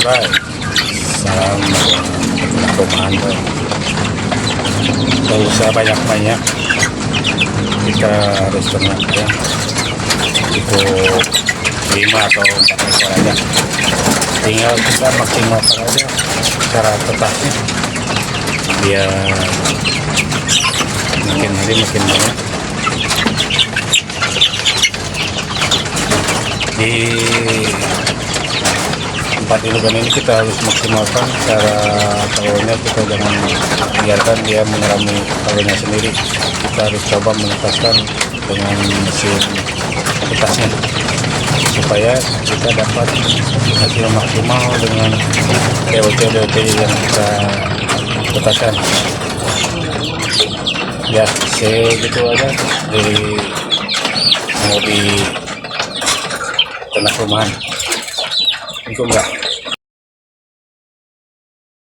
Bray. Salam perumahan Bray. Gak usah banyak-banyak, kita harus tenang ya, cukup 5 atau 4 ekor aja, tinggal kita maksimalkan aja cara tetasnya biar makin hari makin banyak. Di tempat indukan ini kita harus maksimalkan cara telurnya, kita jangan biarkan dia mengerami telurnya sendiri, kita harus coba menetaskan dengan mesin tetasnya supaya kita dapat hasil maksimal dengan DOT yang kita tetaskan. Ya segitu aja dari mau di tanah rumahan. Assalamualaikum.